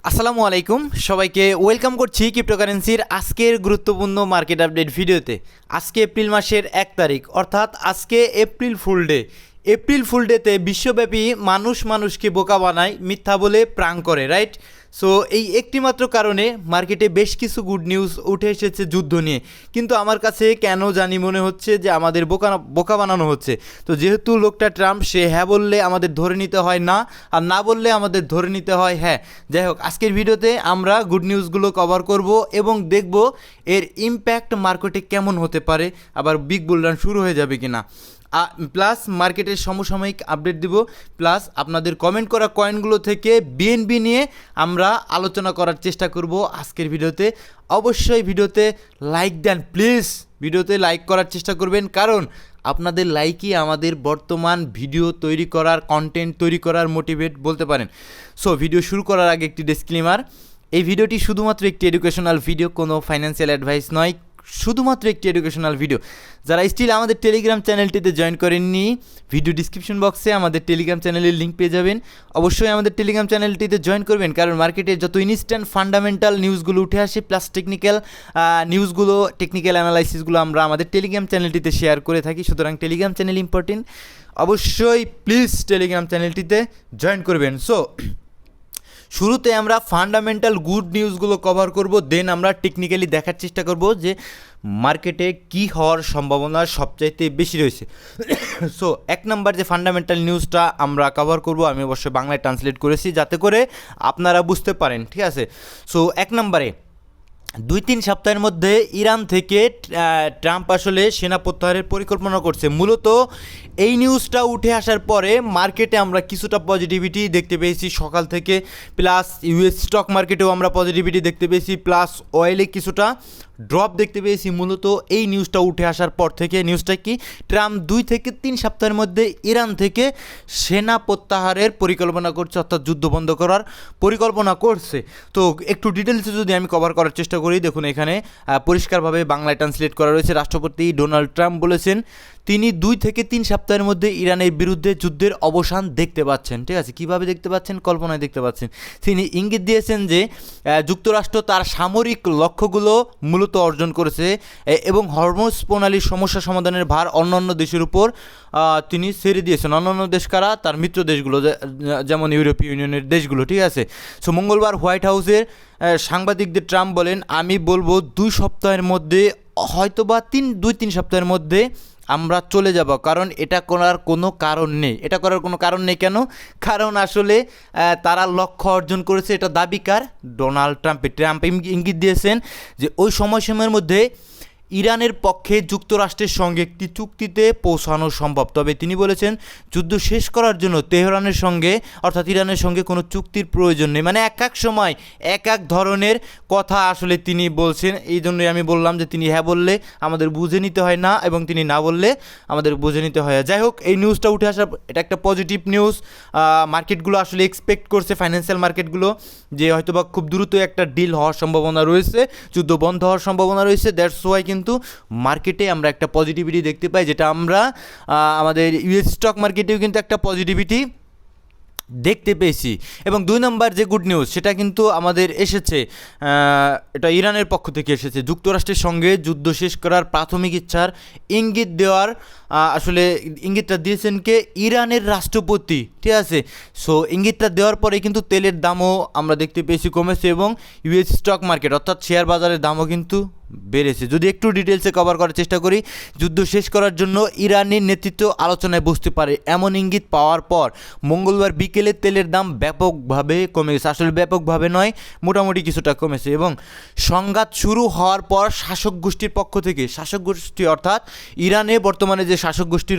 আসসালামু আলাইকুম, সবাইকে ওয়েলকাম করছি ক্রিপ্টোকারেন্সির আজকের গুরুত্বপূর্ণ মার্কেট আপডেট ভিডিওতে। আজকে এপ্রিল মাসের 1 তারিখ, অর্থাৎ আজকে April fool day. April fool ডেতে বিশ্বব্যাপী মানুষকে বোকা বানায়, মিথ্যা বলে প্রাং করে, রাইট? সো এই একটিমাত্র কারণে মার্কেটে বেশ কিছু গুড নিউজ উঠে এসেছে যুদ্ধ নিয়ে, কিন্তু আমার কাছে কেন জানি মনে হচ্ছে যে আমাদের বোকা বানানো হচ্ছে। তো যেহেতু লোকটা ট্রাম্প, সে হ্যাঁ বললে আমাদের ধরে নিতে হয় না, আর না বললে আমাদের ধরে নিতে হয় হ্যাঁ। যাই হোক, আজকের ভিডিওতে আমরা গুড নিউজগুলো কভার করব এবং দেখব এর ইম্প্যাক্ট মার্কেটে কেমন হতে পারে, আবার বিগ বুল রান শুরু হয়ে যাবে কিনা। প্লাস মার্কেটের সমসাময়িক আপডেট দিব, প্লাস আপনাদের কমেন্ট করা কয়েনগুলো থেকে বিএনবি নিয়ে আমরা আলোচনা করার চেষ্টা করব আজকের ভিডিওতে। অবশ্যই ভিডিওতে লাইক দেন, প্লিজ ভিডিওতে লাইক করার চেষ্টা করবেন, কারণ আপনাদের লাইকই আমাদের বর্তমান ভিডিও তৈরি করার, কন্টেন্ট তৈরি করার মোটিভেট বলতে পারেন। সো ভিডিও শুরু করার আগে একটি ডিসক্লেমার, এই ভিডিওটি শুধুমাত্র একটি এডুকেশনাল ভিডিও, কোনো ফাইন্যান্সিয়াল অ্যাডভাইস নয়, শুধুমাত্র একটি এডুকেশনাল ভিডিও। যারা স্টিল আমাদের টেলিগ্রাম চ্যানেলটিতে জয়েন করেননি, ভিডিও ডিসক্রিপশন বক্সে আমাদের টেলিগ্রাম চ্যানেলের লিঙ্ক পেয়ে যাবেন। অবশ্যই আমাদের টেলিগ্রাম চ্যানেলটিতে জয়েন করবেন, কারণ মার্কেটে যত ইনস্ট্যান্ট ফান্ডামেন্টাল নিউজগুলো উঠে আসে, প্লাস টেকনিক্যাল নিউজগুলো, টেকনিক্যাল অ্যানালাইসিসগুলো আমরা আমাদের টেলিগ্রাম চ্যানেলটিতে শেয়ার করে থাকি। সুতরাং টেলিগ্রাম চ্যানেল ইম্পর্টেন্ট, অবশ্যই প্লিজ টেলিগ্রাম চ্যানেলটিতে জয়েন করবেন। সো শুরুতে আমরা ফান্ডামেন্টাল গুড নিউজগুলো কভার করব, দেন আমরা টেকনিক্যালি দেখার চেষ্টা করব যে মার্কেটে কী হওয়ার সম্ভাবনা সবচাইতে বেশি রয়েছে। সো 1 নাম্বার যে ফান্ডামেন্টাল নিউজটা আমরা কভার করব, আমি অবশ্যই বাংলায় ট্রান্সলেট করেছি যাতে করে আপনারা বুঝতে পারেন, ঠিক আছে? সো 1 নাম্বারে 2-3 সপ্তাহের মধ্যে ইরান থেকে ট্রাম্প আসলে সেনা প্রত্যাহারের পরিকল্পনা করছে। মূলত এই নিউজটা উঠে আসার পরে মার্কেটে আমরা কিছুটা পজিটিভিটি দেখতে পেয়েছি সকাল থেকে, প্লাস ইউএস স্টক মার্কেটেও আমরা পজিটিভিটি দেখতে পেয়েছি, প্লাস অয়েলে কিছুটা ড্রপ দেখতে পেয়েছি। মূলত এই নিউজটা উঠে আসার পর থেকে, নিউজটা কি, ট্রাম্প 2 থেকে 3 সপ্তাহের মধ্যে ইরান থেকে সেনা প্রত্যাহারের পরিকল্পনা করছে, অর্থাৎ যুদ্ধ বন্ধ করার পরিকল্পনা করছে। তো একটু ডিটেলসে যদি আমি কভার করার চেষ্টা করি, দেখুন এখানে পরিষ্কারভাবে বাংলায় ট্রান্সলেট করা রয়েছে। রাষ্ট্রপতি ডোনাল্ড ট্রাম্প বলেছেন তিনি 2 থেকে 3 সপ্তাহের মধ্যে ইরানের বিরুদ্ধে যুদ্ধের অবসান দেখতে পাচ্ছেন। ঠিক আছে, কীভাবে দেখতে পাচ্ছেন? কল্পনায় দেখতে পাচ্ছেন। তিনি ইঙ্গিত দিয়েছেন যে যুক্তরাষ্ট্র তার সামরিক লক্ষ্যগুলো মূলত অর্জন করেছে এবং হরমুজ প্রণালীর সমস্যা সমাধানের ভার অন্যান্য দেশের উপর তিনি ছেড়ে দিয়েছেন। অন্যান্য দেশ কারা? তার মিত্র দেশগুলো, যেমন ইউরোপীয় ইউনিয়নের দেশগুলো, ঠিক আছে? সো মঙ্গলবার হোয়াইট হাউসের সাংবাদিকদের ট্রাম্প বলেন, আমি বলবো 2 সপ্তাহের মধ্যে, হয়তোবা 2-3 সপ্তাহের মধ্যে আমরা চলে যাব, কারণ এটা করার কোনো কারণ নেই। এটা করার কোনো কারণ নেই কেন? কারণ আসলে তারা লক্ষ্য অর্জন করেছে, এটা দাবিকার ডোনাল্ড ট্রাম্প। ট্রাম্প ইঙ্গিত দিয়েছেন যে ওই সময়সীমার মধ্যে ইরানের পক্ষে যুক্তরাষ্ট্রের সঙ্গে একটি চুক্তিতে পৌঁছানো সম্ভব। তবে তিনি বলেছেন যুদ্ধ শেষ করার জন্য তেহরানের সঙ্গে, অর্থাৎ ইরানের সঙ্গে কোনো চুক্তির প্রয়োজন নেই। মানে এক সময় এক ধরনের কথা আসলে তিনি বলছেন। এই জন্যই আমি বললাম যে তিনি হ্যাঁ বললে আমাদের বুঝে নিতে হয় না, এবং তিনি না বললে আমাদের বুঝে নিতে হয়। যাই হোক, এই নিউজটা উঠে আসা এটা একটা পজিটিভ নিউজ। মার্কেটগুলো আসলে এক্সপেক্ট করছে, ফাইন্যান্সিয়াল মার্কেটগুলো, যে হয়তোবা খুব দ্রুত একটা ডিল হওয়ার সম্ভাবনা রয়েছে, যুদ্ধ বন্ধ হওয়ার সম্ভাবনা রয়েছে। দ্যাটস ওয়াই কিন্তু মার্কেটে আমরা একটা পজিটিভিটি দেখতে পাই, যেটা আমরা আমাদের ইউএস স্টক মার্কেটেও কিন্তু একটা পজিটিভিটি দেখতে পেয়েছি। এবং 2 নম্বর যে গুড নিউজ, সেটা কিন্তু আমাদের এসেছে, এটা ইরানের পক্ষ থেকে এসেছে। যুক্তরাষ্ট্রের সঙ্গে যুদ্ধ শেষ করার প্রাথমিক ইচ্ছার ইঙ্গিত দেওয়ার আসলে ইঙ্গিতটা দিয়েছেন কে? ইরানের রাষ্ট্রপতি, ঠিক আছে? সো ইঙ্গিতটা দেওয়ার পরে কিন্তু তেলের দামও আমরা দেখতে পেয়েছি কমেছে, এবং ইউএস স্টক মার্কেট অর্থাৎ শেয়ার বাজারের দামও কিন্তু বেড়েছে। যদি একটু ডিটেলসে কভার করার চেষ্টা করি, যুদ্ধ শেষ করার জন্য ইরানের নেতৃত্ব আলোচনায় বসতে পারে এমন ইঙ্গিত পাওয়ার পর মঙ্গলবার বিকেলে তেলের দাম ব্যাপকভাবে কমে গেছে। আসলে ব্যাপকভাবে নয়, মোটামুটি কিছুটা কমেছে। এবং সংঘাত শুরু হওয়ার পর শাসক গোষ্ঠীর পক্ষ থেকে, শাসক গোষ্ঠী অর্থাৎ ইরানে বর্তমানে যে শাসক গোষ্ঠী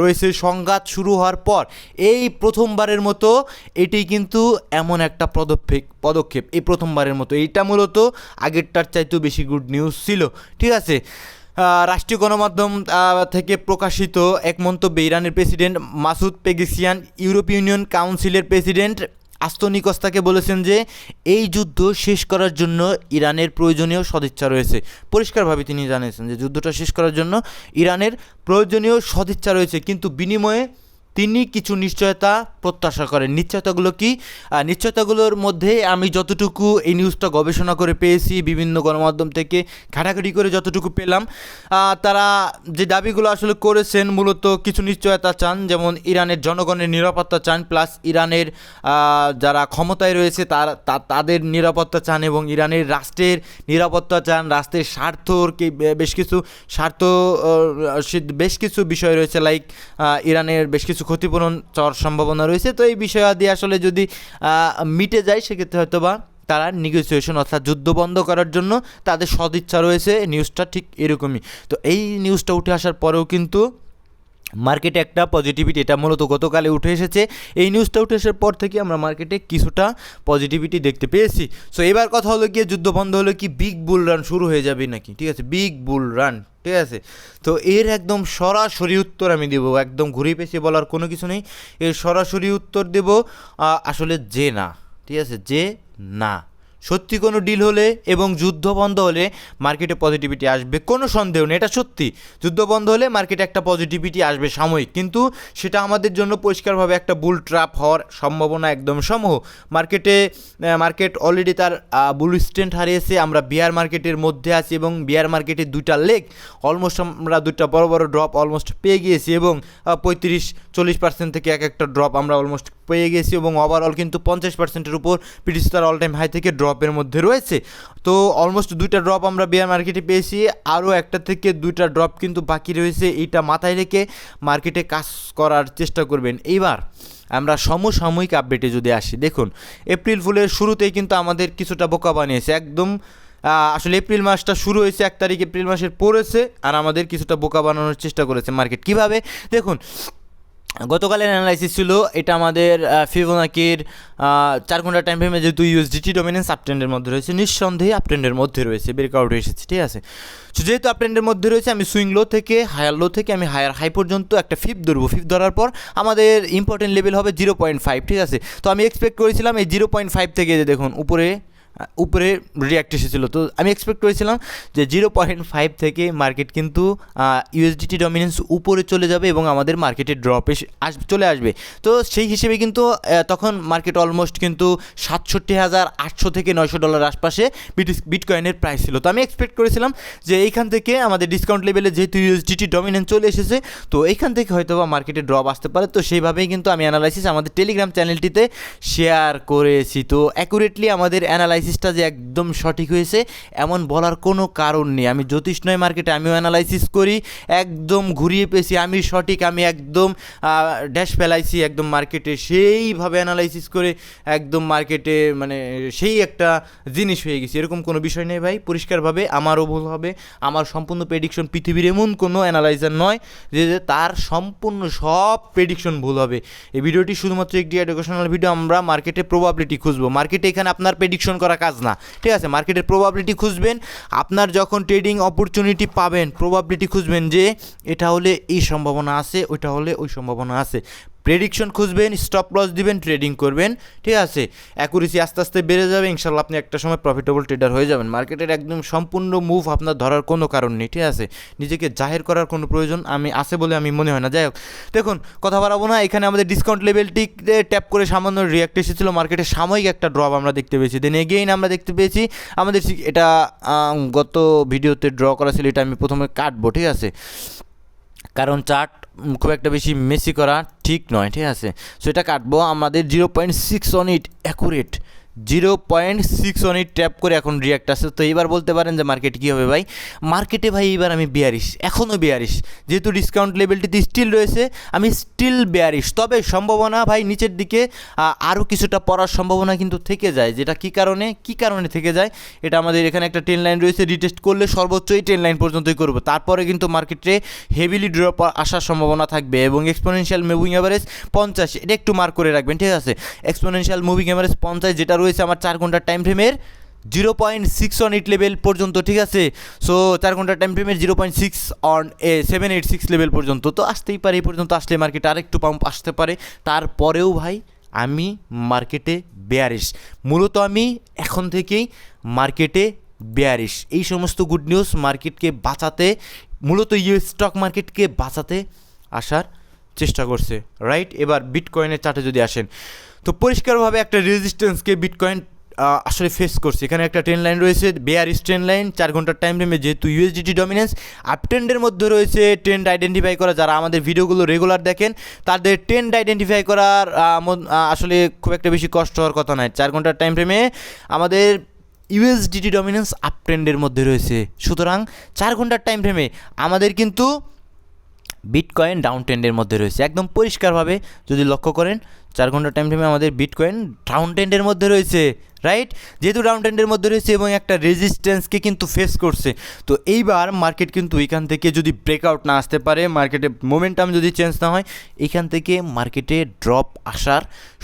রয়েছে, সংঘাত শুরু হওয়ার পর এই প্রথমবারের মতো এটি কিন্তু এমন একটা পদক্ষেপ, এই প্রথমবারের মতো। এইটা মূলত আগেরটার চাইতেও বেশি গুড নিউজ ছিল, ঠিক আছে? রাষ্ট্রীয় গণমাধ্যম থেকে প্রকাশিত এক মন্তব্যে ইরানের প্রেসিডেন্ট মাসুদ পেগেসিয়ান ইউরোপীয় ইউনিয়ন কাউন্সিলের প্রেসিডেন্ট আস্তনিকস্তাকে বলেছেন যে এই যুদ্ধ শেষ করার জন্য ইরানের প্রয়োজনীয় সদিচ্ছা রয়েছে। পরিষ্কারভাবে তিনি জানিয়েছেন যে যুদ্ধটা শেষ করার জন্য ইরানের প্রয়োজনীয় সদিচ্ছা রয়েছে, কিন্তু বিনিময়ে তিনি কিছু নিশ্চয়তা প্রত্যাশা করেন। নিশ্চয়তাগুলো কি? নিশ্চয়তাগুলোর মধ্যে আমি যতটুকু এই নিউজটা গবেষণা করে পেয়েছি, বিভিন্ন গণমাধ্যম থেকে ঘাটাঘাটি করে যতটুকু পেলাম, তারা যে দাবিগুলো আসলে করেছেন মূলত কিছু নিশ্চয়তা চান, যেমন ইরানের জনগণের নিরাপত্তা চান, প্লাস ইরানের যারা ক্ষমতায় রয়েছে তাদের নিরাপত্তা চান, এবং ইরানের রাষ্ট্রের নিরাপত্তা চান, রাষ্ট্রের বেশ কিছু বিষয় রয়েছে, লাইক ইরানের বেশ কিছু ক্ষতিপূরণ চাওয়ার সম্ভাবনা রয়েছে। তো এই বিষয়াদি আসলে যদি মিটে যায় সেক্ষেত্রে হয়তো বা তারা নেগোসিয়েশন অর্থাৎ যুদ্ধ বন্ধ করার জন্য তাদের সদিচ্ছা রয়েছে। নিউজটা ঠিক এরকমই। তো এই নিউজটা উঠে আসার পরেও কিন্তু মার্কেটে একটা পজিটিভিটি, এটা মূলত গতকালে উঠে এসেছে। এই নিউজটা উঠে আসার পর থেকে আমরা মার্কেটে কিছুটা পজিটিভিটি দেখতে পেয়েছি। সো এবার কথা হলো গিয়ে যুদ্ধ বন্ধ হলো কি বিগ বুল রান শুরু হয়ে যাবে নাকি? ঠিক আছে, বিগ বুল রান, ঠিক আছে। তো এর একদম সরাসরি উত্তর আমি দেবো, একদম ঘুরিয়ে পেঁচিয়ে বলার কোনো কিছু নেই। এর সরাসরি উত্তর দেব আসলে যে না, ঠিক আছে, যে না। সত্যি কোনো ডিল হলে এবং যুদ্ধ বন্ধ হলে মার্কেটে পজিটিভিটি আসবে, কোনো সন্দেহ নেই, এটা সত্যি। যুদ্ধ বন্ধ হলে মার্কেটে একটা পজিটিভিটি আসবে সাময়িক, কিন্তু সেটা আমাদের জন্য পরিষ্কারভাবে একটা বুল ট্র্যাপ হওয়ার সম্ভাবনা একদম সমূহ। মার্কেট অলরেডি তার বুল স্ট্রেন্থ হারিয়েছে। আমরা বিয়ার মার্কেটের মধ্যে আছি এবং বিয়ার মার্কেটের দুইটা লেগ অলমোস্ট আমরা দুইটা বড় বড় ড্রপ অলমোস্ট পেয়ে গিয়েছি, এবং 35-40% থেকে এক একটা ড্রপ আমরা অলমোস্ট পেয়ে গেছি, এবং ওভারঅল কিন্তু 50%-এর উপর পিটিস্টার অল টাইম হাই থেকে ড্রপের মধ্যে রয়েছে। তো অলমোস্ট দুইটা ড্রপ আমরা বিয়ার মার্কেটে পেয়েছি, আরও একটা থেকে দুইটা ড্রপ কিন্তু বাকি রয়েছে। এইটা মাথায় রেখে মার্কেটে কাজ করার চেষ্টা করবেন। এইবার আমরা সমসাময়িক আপডেটে যদি আসি, দেখুন এপ্রিল ফুলের শুরুতেই কিন্তু আমাদের কিছুটা বোকা বানিয়েছে একদম। আসলে এপ্রিল মাসটা শুরু হয়েছে 1 তারিখ এপ্রিল মাসের পড়েছে, আর আমাদের কিছুটা বোকা বানানোর চেষ্টা করেছে মার্কেট। কীভাবে? দেখুন গতকালের অ্যানালাইসিস ছিল এটা আমাদের ফিবোনাকির 4 ঘন্টা টাইম ফ্রেমে যেহেতু ইউএসডিটি ডমিনেন্স আপট্রেন্ডের মধ্যে রয়েছে, নিঃসন্দেহে আপট্রেন্ডের মধ্যে রয়েছে, ব্রেকআউট এসেছে, ঠিক আছে। সো যেহেতু আপট্রেন্ডের মধ্যে রয়েছে, আমি সুইং লো থেকে হায়ার লো থেকে আমি হায়ার হাই পর্যন্ত একটা ফিফ ধরবো। ফিফ ধরার পর আমাদের ইম্পর্টেন্ট লেভেল হবে 0.5, ঠিক আছে। তো আমি এক্সপেক্ট করেছিলাম এই 0.5 থেকে যে দেখুন উপরে রিয়াক্ট এসেছিলো, তো আমি এক্সপেক্ট করেছিলাম যে 0.5 থেকে মার্কেট কিন্তু ইউএসডিটি ডমিনেন্স উপরে চলে যাবে এবং আমাদের মার্কেটে ড্রপ চলে আসবে। তো সেই হিসেবে কিন্তু তখন মার্কেট অলমোস্ট কিন্তু 67,800 থেকে $900 আশপাশে বিটকয়েনের প্রাইস ছিল। তো আমি এক্সপেক্ট করেছিলাম যে এইখান থেকে আমাদের ডিসকাউন্ট লেভেলে যেহেতু ইউএসডিটি ডমিনেন্স চলে এসেছে, তো এইখান থেকে হয়তো বা মার্কেটে ড্রপ আসতে পারে। তো সেইভাবেই কিন্তু আমি অ্যানালাইসিস আমাদের টেলিগ্রাম চ্যানেলটিতে শেয়ার করেছি। তো অ্যাকুরেটলি আমাদের অ্যানালাইসিসটা যে একদম সঠিক হয়েছে এমন বলার কোনো কারণ নেই। আমি জ্যোতিষ নয় মার্কেটে, আমিও অ্যানালাইসিস করি, একদম ঘুরিয়ে পেয়েছি, আমি সঠিক, আমি একদম ড্যাশ ফেলাইছি একদম মার্কেটে, সেইভাবে অ্যানালাইসিস করে একদম মার্কেটে মানে সেই একটা জিনিস হয়ে গেছে। এরকম কোনো বিষয় নেই ভাই, পরিষ্কারভাবে আমারও ভুল হবে। আমার সম্পূর্ণ প্রেডিকশন, পৃথিবীর এমন কোনো অ্যানালাইজার নয় যে তার সম্পূর্ণ সব প্রেডিকশন ভুল হবে। এই ভিডিওটি শুধুমাত্র একটি এডুকেশনাল ভিডিও। আমরা মার্কেটে প্রবাবিলিটি খুঁজবো, মার্কেটে এখানে আপনার প্রেডিকশন করা কাজ না, ঠিক আছে। মার্কেটের প্রবাবিলিটি খুঁজবেন, আপনার যখন ট্রেডিং অপরচুনিটি পাবেন প্রবাবিলিটি খুঁজবেন যে এটা হলে এই সম্ভাবনা আছে, ওইটা হলে ওই সম্ভাবনা আছে। প্রেডিকশন খুঁজবেন, স্টপ লস দিবেন, ট্রেডিং করবেন, ঠিক আছে। অ্যাকুরেসি আস্তে আস্তে বেড়ে যাবে, ইনশাল্লাহ আপনি একটা সময় প্রফিটেবল ট্রেডার হয়ে যাবেন। মার্কেটের একদম সম্পূর্ণ মুভ আপনার ধরার কোনো কারণ নেই, ঠিক আছে। নিজেকে জাহির করার কোনো প্রয়োজন আছে বলে আমি মনে হয় না। যাই হোক, দেখুন কথা বাড়াবো না। এখানে আমাদের ডিসকাউন্ট লেভেলটিতে ট্যাপ করে সামান্য রিয়াক্ট এসেছিলো, মার্কেটে সাময়িক একটা ড্রপ আমরা দেখতে পেয়েছি। দেন এগেইন আমরা দেখতে পেয়েছি আমাদের এটা গত ভিডিওতে ড্র করা ছিল, এটা আমি প্রথমে কাটবো, ঠিক আছে, কারণ চার্ট খুব একটা বেশি মেসি করা ঠিক নয়, ঠিক আছে। সো এটা কাটবো। আমাদের 0.618 অ্যাকুরেট 0.618 ট্যাপ করে এখন রিয়াক্ট আসছে। তো এবার বলতে পারেন যে মার্কেটে কী হবে ভাই? মার্কেটে ভাই এবার আমি বেয়ারিশ, এখনও বেয়ারিশ, যেহেতু ডিসকাউন্ট লেভেলটিতে স্টিল রয়েছে, আমি স্টিল বেয়ারিশ। তবে সম্ভাবনা ভাই নিচের দিকে আরও কিছুটা পড়ার সম্ভাবনা কিন্তু থেকে যায়। যেটা কী কারণে থেকে যায়, এটা আমাদের এখানে একটা ট্রেন লাইন রয়েছে, রিটেস্ট করলে সর্বোচ্চ এই ট্রেন লাইন পর্যন্তই করবো, তারপরে কিন্তু মার্কেটে হেভিলি ড্রপ আসার সম্ভাবনা থাকবে। এবং এক্সপোনেনশিয়াল মুভিং অ্যাভারেজ 50, এটা একটু মার্ক করে রাখবেন, ঠিক আছে। এক্সপোনেনশিয়াল মুভিং অ্যাভারেজ 50 যেটা রয়েছে আমার 4 ঘন্টার টাইম ফ্রেমের 0.618 লেভেল পর্যন্ত, ঠিক আছে। সো 4 ঘন্টার টাইম ফ্রেমের 0.786 লেভেল পর্যন্ত তো আসতেই পারে। এই পর্যন্ত আসলে মার্কেটে আরেকটু পাম্প আসতে পারে। তারপরেও ভাই আমি মার্কেটে বেয়ারিশ, মূলত আমি এখন থেকেই মার্কেটে বেয়ারিশ। এই সমস্ত গুড নিউজ মার্কেটকে বাঁচাতে, মূলত ইউএস স্টক মার্কেটকে বাঁচাতে আসার চেষ্টা করছে, রাইট? এবার বিটকয়েনের চার্টে যদি আসেন, তো পরিষ্কারভাবে একটা রেজিস্ট্যান্সকে বিটকয়েন আসলে ফেস করছে। এখানে একটা ট্রেন লাইন রয়েছে, বেয়ারিশ ট্রেন লাইন 4 ঘন্টার টাইম ফ্রেমে, যেহেতু ইউএসডিটি ডমিনেন্স আপ ট্রেন্ডের মধ্যে রয়েছে। ট্রেন্ড আইডেন্টিফাই করা, যারা আমাদের ভিডিওগুলো রেগুলার দেখেন তাদের ট্রেন্ড আইডেন্টিফাই করার আসলে খুব একটা বেশি কষ্ট হওয়ার কথা নয়। 4 ঘন্টার টাইম ফ্রেমে আমাদের ইউএসডিটি ডমিনেন্স আপ ট্রেন্ডের মধ্যে রয়েছে, সুতরাং 4 ঘন্টার টাইম ফ্রেমে আমাদের কিন্তু বিটকয়েন ডাউন ট্রেন্ডের মধ্যে রয়েছে। একদম পরিষ্কারভাবে যদি লক্ষ্য করেন, 4 ঘন্টার টাইম ফ্রেমে আমাদের বিটকয়েন ডাউন ট্রেন্ডের মধ্যে রয়েছে, রাইট? যেহেতু ডাউন ট্রেন্ডের মধ্যে রয়েছে এবং একটা রেজিস্ট্যান্সকে কিন্তু ফেস করছে, তো এইবার মার্কেট কিন্তু এখান থেকে যদি ব্রেকআউট না আসতে পারে, মার্কেটে মোমেন্টাম যদি চেঞ্জ না হয়, এখান থেকে মার্কেটে ড্রপ আসার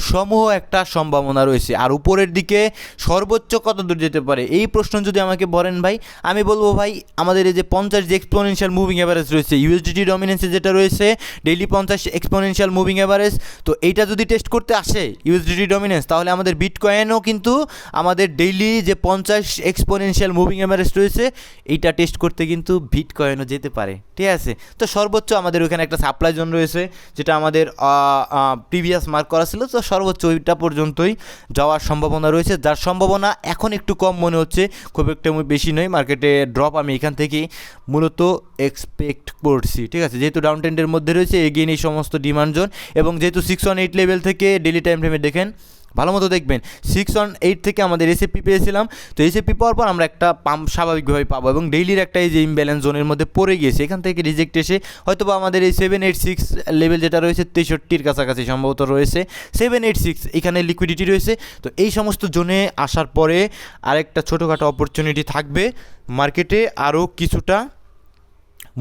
সমূহ একটা সম্ভাবনা রয়েছে। আর উপরের দিকে সর্বোচ্চ কত দূর যেতে পারে এই প্রশ্ন যদি আমাকে বলেন ভাই, আমি বলবো ভাই আমাদের এই যে 50 যে এক্সপোনেনশিয়াল মুভিং অ্যাভারেজ রয়েছে, ইউএসডিটি ডমিনেন্সে যেটা রয়েছে ডেইলি 50 এক্সপোনেনশিয়াল মুভিং অ্যাভারেজ, তো এইটা যদি টেস্ট করতে আসে ইউএসডিটি ডমিনেন্স, তাহলে আমাদের বিটকয়েনও কিন্তু আমাদের ডেইলি যে 50 এক্সপোনেনশিয়াল মুভিং অ্যাভারেজ রয়েছে এইটা টেস্ট করতে কিন্তু বিটকয়েনও যেতে পারে, ঠিক আছে? তো সর্বোচ্চ আমাদের ওখানে একটা সাপ্লাই জোন রয়েছে, যেটা আমাদের প্রিভিয়াস মার্ক করা ছিল, তো সর্বোচ্চ ওইটা পর্যন্তই যাওয়ার সম্ভাবনা রয়েছে, যার সম্ভাবনা এখন একটু কম মনে হচ্ছে, খুব একটা বেশি নয়। মার্কেটে ড্রপ আমি এখান থেকে মূলত এক্সপেক্ট করছি, ঠিক আছে? যেহেতু ডাউন ট্রেন্ডের মধ্যে রয়েছে, এগেইন এই সমস্ত ডিমান্ড জোন, এবং যেহেতু 618 লেভেল থেকে ডেইলি টাইম ফ্রেমে দেখেন ভালো মতো দেখবেন, 618 থেকে আমাদের এসএপি পেয়েছিলাম, তো এসএপি পাওয়ার পর আমরা একটা পাম্প স্বাভাবিকভাবে পাবো, এবং ডেইলির একটা এই যে ইমব্যালেন্স জোনের মধ্যে পড়ে গিয়েছে, এখান থেকে রিজেক্ট এসে হয়তো বা আমাদের এই 786 লেভেল যেটা রয়েছে 63-র কাছাকাছি সম্ভবত রয়েছে, 786 এখানে লিকুইডিটি রয়েছে। তো এই সমস্ত জোনে আসার পরে আরেকটা ছোটোখাটো অপরচুনিটি থাকবে মার্কেটে, আরও কিছুটা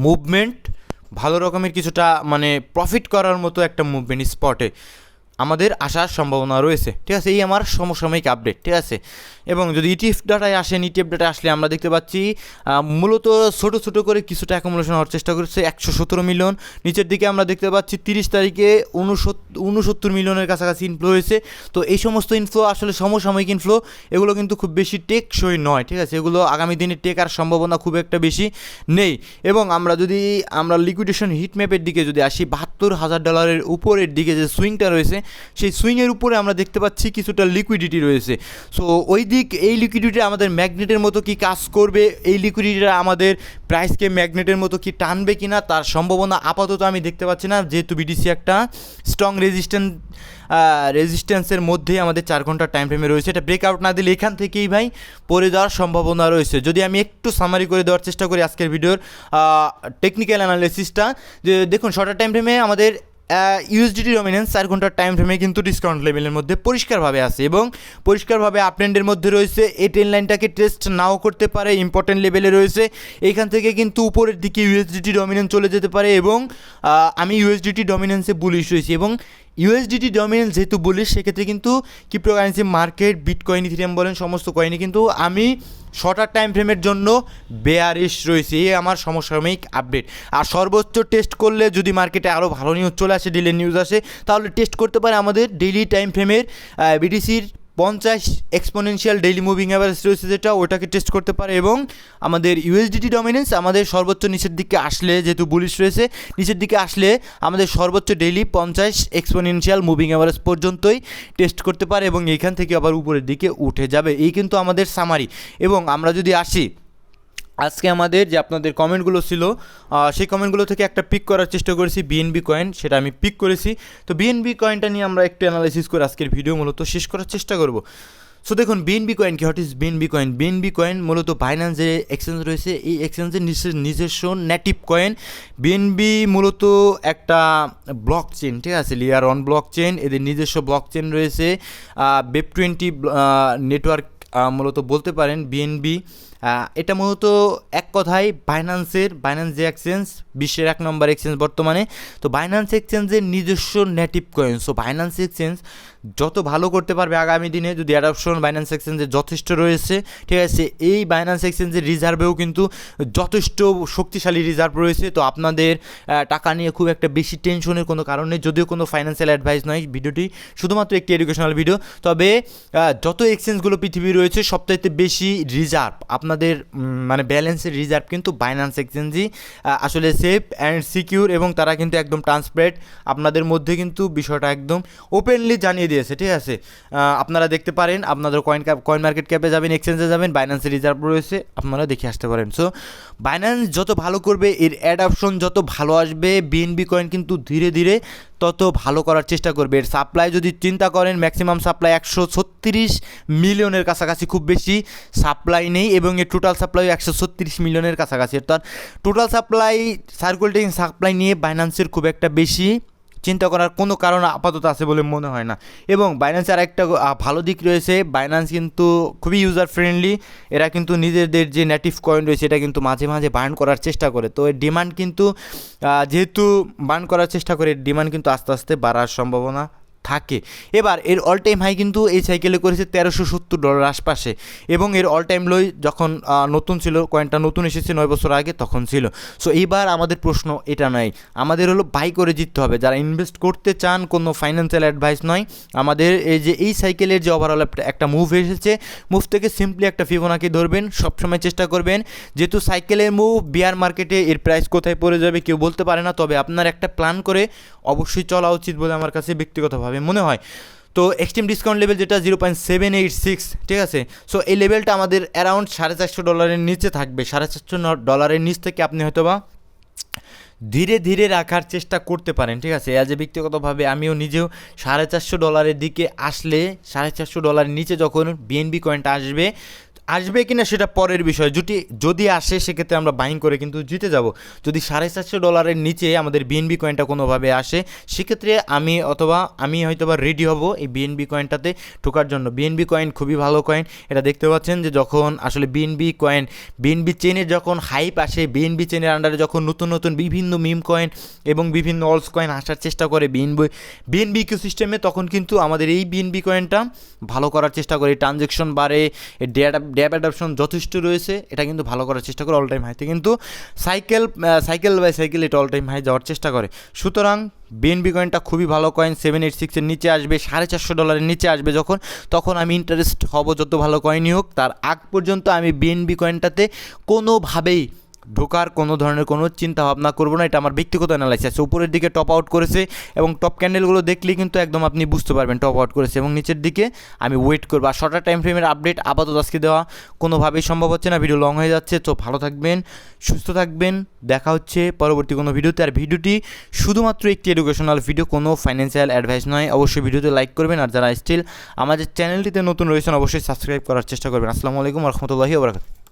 মুভমেন্ট, ভালো রকমের কিছুটা মানে প্রফিট করার মতো একটা মুভমেন্ট স্পটে আমাদের আসার সম্ভাবনা রয়েছে, ঠিক আছে? এই আমার সমসাময়িক আপডেট, ঠিক আছে? এবং যদি ইটিএফ ডাটায় আসেন, ইটিএফ ডাটায় আসলে আমরা দেখতে পাচ্ছি মূলত ছোটো ছোটো করে কিছুটা অ্যাকুমুলেশন হওয়ার চেষ্টা করছে, 117 মিলিয়ন। নিচের দিকে আমরা দেখতে পাচ্ছি 30 তারিখে 69 মিলিয়নের কাছাকাছি ইনফ্লো হয়েছে। তো এই সমস্ত ইনফ্লো আসলে সমসাময়িক ইনফ্লো, এগুলো কিন্তু খুব বেশি টেকসই নয়, ঠিক আছে? এগুলো আগামী দিনে টেকার সম্ভাবনা খুব একটা বেশি নেই। এবং আমরা লিকুইডেশন হিট ম্যাপের দিকে যদি আসি, $72,000 উপরের দিকে যে সুইংটা রয়েছে, সেই সুইংয়ের উপরে আমরা দেখতে পাচ্ছি কিছুটা লিকুইডিটি রয়েছে। সো এই লিকুইডিটি আমাদের ম্যাগনেটের মতো কি কাজ করবে, এই লিকুইডিটিটা আমাদের প্রাইসকে ম্যাগনেটের মতো কি টানবে কিনা, তার সম্ভাবনা আপাতত আমি দেখতে পাচ্ছি না, যেহেতু বিটিসি একটা স্ট্রং রেজিস্ট্যান্সের মধ্যেই আমাদের 4 ঘন্টার টাইম ফ্রেমে রয়েছে। এটা ব্রেকআউট না দিলে এখান থেকেই ভাই পড়ে যাওয়ার সম্ভাবনা রয়েছে। যদি আমি একটু সামারি করে দেওয়ার চেষ্টা করি আজকের ভিডিওর টেকনিক্যাল অ্যানালিসিসটা, যে দেখুন শর্টার টাইম ফ্রেমে আমাদের ইউএসডিটি ডমিনেন্স 4 ঘন্টার টাইম ফ্রেমে কিন্তু ডিসকাউন্ট লেভেলের মধ্যে পরিষ্কারভাবে আছে, এবং পরিষ্কারভাবে আপ ট্রেন্ডের মধ্যে রয়েছে। এই ট্রেন লাইনটাকে টেস্ট নাও করতে পারে, ইম্পর্টেন্ট লেভেলে রয়েছে, এইখান থেকে কিন্তু উপরের দিকে ইউএসডিটি ডমিনেন্স চলে যেতে পারে, এবং আমি ইউএসডিটি ডমিনেন্সে বুলিশ রয়েছি। এবং ইউএসডিটি ডমিনেন্স যেহেতু বুলিশ, সেক্ষেত্রে কিন্তু ক্রিপ্টোকারেন্সি মার্কেট, বিটকয়েন, ইথেরিয়াম বলেন, সমস্ত কয়েনই কিন্তু আমি শর্টার টাইম ফ্রেমের জন্য বেয়ারিশ রয়েছে। এই আমার সমসাময়িক আপডেট। আর সর্বোচ্চ টেস্ট করলে যদি মার্কেটে আরও ভালো নিউজ চলে আসে, ডিলে নিউজ আসে, তাহলে টেস্ট করতে পারে আমাদের ডেইলি টাইম ফ্রেমের বিটিসির 50 এক্সপোনেনশিয়াল ডেইলি মুভিং অ্যাভারেজ রয়েছে, যেটা ওটাকে টেস্ট করতে পারে। এবং আমাদের ইউএসডিটি ডমিনেন্স আমাদের সর্বোচ্চ নিচের দিকে আসলে, যেহেতু বুলিশ রয়েছে, নিচের দিকে আসলে আমাদের সর্বোচ্চ ডেইলি 50 এক্সপোনেনশিয়াল মুভিং অ্যাভারেজ পর্যন্তই টেস্ট করতে পারে, এবং এইখান থেকে আবার উপরের দিকে উঠে যাবে। এই কিন্তু আমাদের সামারি। এবং আমরা যদি আসি আজকে আমাদের যে আপনাদের কমেন্টগুলো ছিল, সেই কমেন্টগুলো থেকে একটা পিক করার চেষ্টা করেছি, বিএনবি কয়েন, সেটা আমি পিক করেছি। তো বিএনবি কয়েনটা নিয়ে আমরা একটু অ্যানালাইসিস করে আজকের ভিডিও মূলত শেষ করার চেষ্টা করব। সো দেখুন বিএনবি কয়েন কি, what is BNB coin? BNB coin মূলত বাইন্যান্স যে এক্সচেঞ্জ রয়েছে, এই এক্সচেঞ্জের নিজস্ব নেটিভ কয়েন। বিএনবি মূলত একটা ব্লক চেন, ঠিক আছে? লেয়ার 1 ব্লক চেন, এদের নিজস্ব ব্লক চেন রয়েছে, Web20 নেটওয়ার্ক মূলত বলতে পারেন বিএনবি। এটা মূলত এক কথায় বাইন্যান্স যে এক্সচেঞ্জ, বিশ্বের 1 নম্বর এক্সচেঞ্জ বর্তমানে। তো বাইন্যান্স এক্সচেঞ্জের নিজস্ব native coin. So Binance exchange যত ভালো করতে পারবে আগামী দিনে, যদি অ্যাডাপশন বাইন্যান্স এক্সচেঞ্জের যথেষ্ট রয়েছে, ঠিক আছে? এই বাইন্যান্স এক্সচেঞ্জের রিজার্ভেও কিন্তু যথেষ্ট শক্তিশালী রিজার্ভ রয়েছে। তো আপনাদের টাকা নিয়ে খুব একটা বেশি টেনশনের কোনো কারণ নেই, যদিও কোনো ফাইন্যান্সিয়াল অ্যাডভাইস নয় ভিডিওটি, শুধুমাত্র একটি এডুকেশনাল ভিডিও। তবে যত এক্সচেঞ্জগুলো পৃথিবী রয়েছে, সবচাইতে বেশি রিজার্ভ আপনাদের মানে ব্যালেন্সের রিজার্ভ কিন্তু বাইন্যান্স এক্সচেঞ্জই আসলে সেফ অ্যান্ড সিকিউর এবং তারা কিন্তু একদম ট্রান্সপারেন্ট আপনাদের মধ্যে কিন্তু বিষয়টা একদম ওপেনলি জানিয়ে দিয়েছে, ঠিক আছে। আপনারা দেখতে পারেন, আপনাদের কয়েন মার্কেট ক্যাপে যাবেন, এক্সচেঞ্জে যাবেন, বাইন্যান্সে রিজার্ভ রয়েছে, আপনারা দেখে আসতে পারেন। সো বাইন্যান্স যত ভালো করবে, এর অ্যাডাপশন যত ভালো আসবে, বিএনবি কয়েন কিন্তু ধীরে ধীরে তত ভালো করার চেষ্টা করবে। এর সাপ্লাই যদি চিন্তা করেন, ম্যাক্সিমাম সাপ্লাই 136 মিলিয়নের কাছাকাছি, খুব বেশি সাপ্লাই নেই, এবং এর টোটাল সাপ্লাই 136 মিলিয়নের কাছাকাছি। অর্থাৎ টোটাল সাপ্লাই, সার্কুলেটিং সাপ্লাই নিয়ে বাইন্যান্সের খুব একটা বেশি চিন্তা করার কোনো কারণ আপাতত আছে বলে মনে হয় না। এবং বাইন্যান্সের আরেকটা ভালো দিক রয়েছে, বাইন্যান্স কিন্তু খুবই ইউজার ফ্রেন্ডলি। এরা কিন্তু নিজেদের যে নেটিভ কয়েন রয়েছে এটা কিন্তু মাঝে মাঝে বার্ন করার চেষ্টা করে। তো এর ডিমান্ড কিন্তু যেহেতু বার্ন করার চেষ্টা করে, এর ডিমান্ড কিন্তু আস্তে আস্তে বাড়ার সম্ভাবনা থাকে। এবার এর অল টাইম হাই কিন্তু এই সাইকেলে করেছে $1370 আশপাশে, এবং এর অল টাইম লো যখন নতুন ছিল, কয়েনটা নতুন এসেছে 9 বছর আগে, তখন ছিল। সো এইবার আমাদের প্রশ্ন এটা নয়, আমাদের হলো বাই করে জিততে হবে। যারা ইনভেস্ট করতে চান, কোনো ফাইন্যান্সিয়াল অ্যাডভাইস নয়, আমাদের এই সাইকেলের যে ওভারঅল একটা মুভ এসেছে, মুভ থেকে সিম্পলি একটা ফিবোনাকি ধরবেন, সবসময় চেষ্টা করবেন। যেহেতু সাইকেলের মুভ, বিয়ার মার্কেটে এর প্রাইস কোথায় পড়ে যাবে কেউ বলতে পারে না, তবে আপনার একটা প্ল্যান করে অবশ্যই চলা উচিত বলে আমার কাছে ব্যক্তিগতভাবে মনে হয়। তো এক্সট্রিম ডিসকাউন্ট লেভেল যেটা 0.786, ঠিক আছে। সো এই লেভেলটা আমাদের অ্যারাউন্ড $450 নিচে থাকবে। $450 নিচ থেকে আপনি হয়তো বা ধীরে ধীরে রাখার চেষ্টা করতে পারেন, ঠিক আছে। অ্যাজ এ ব্যক্তিগতভাবে আমিও নিজেও $450 দিকে আসলে, $450 নিচে যখন বিএনবি কয়েনটা আসবে কিনা সেটা পরের বিষয়। যদি আসে সেক্ষেত্রে আমরা বাইং করে কিন্তু জিতে যাব। যদি $450 নিচে আমাদের বিএনবি কয়েনটা কোনোভাবে আসে, সেক্ষেত্রে আমি হয়তোবা রেডি হব এই বিএনবি কয়েনটাতে ঢোকার জন্য। বিএনবি কয়েন খুবই ভালো কয়েন, এটা দেখতে পাচ্ছেন যে যখন আসলে বিএনবি চেনের যখন হাইপ আসে, বিএনবি চেনের আন্ডারে যখন নতুন নতুন বিভিন্ন মিম কয়েন এবং বিভিন্ন অলস কয়েন আসার চেষ্টা করে বিএনবি ইকোসিস্টেমে, তখন কিন্তু আমাদের এই বিএনবি কয়েনটা ভালো করার চেষ্টা করে। ট্রানজ্যাকশন বাড়ে, ড্যাব অ্যাডাপশন যথেষ্ট রয়েছে, এটা কিন্তু ভালো করার চেষ্টা করে। অল টাইম হাইতে কিন্তু সাইকেল বাই সাইকেল এটা অল টাইম হাই যাওয়ার চেষ্টা করে। সুতরাং বিএনবি কয়েনটা খুবই ভালো কয়েন। 786-এর নিচে আসবে, $450 নিচে আসবে তখন আমি ইন্টারেস্ট হব যত ভালো কয়েনই হোক। তার আগ পর্যন্ত আমি বিএনবি কয়েনটাতে কোনোভাবেই ঢোকার কোনো ধরনের কোনো চিন্তা ভাবনা করবো না। এটা আমার ব্যক্তিগত অ্যানালাইসিস। উপরের দিকে টপ আউট করেছে, এবং টপ ক্যান্ডেলগুলো দেখলেই কিন্তু একদম আপনি বুঝতে পারবেন টপ আউট করেছে, এবং নিচের দিকে আমি ওয়েট করবো। আর শর্টার টাইম ফ্রেমের আপডেট আপাতত আজকে দেওয়া কোনোভাবেই সম্ভব হচ্ছে না, ভিডিও লং হয়ে যাচ্ছে। তো ভালো থাকবেন, সুস্থ থাকবেন, দেখা হচ্ছে পরবর্তী কোনো ভিডিওতে। আর ভিডিওটি শুধুমাত্র একটি এডুকেশনাল ভিডিও, কোনো ফাইন্যান্সিয়াল অ্যাডভাইস নয়। অবশ্যই ভিডিওতে লাইক করবেন, আর যারা স্টিল আমাদের চ্যানেলটিতে নতুন রয়েছেন অবশ্যই সাবস্ক্রাইব করার চেষ্টা করবেন। আসসালামু আলাইকুম ওয়া রাহমাতুল্লাহি ওয়া বারাকাতুহু।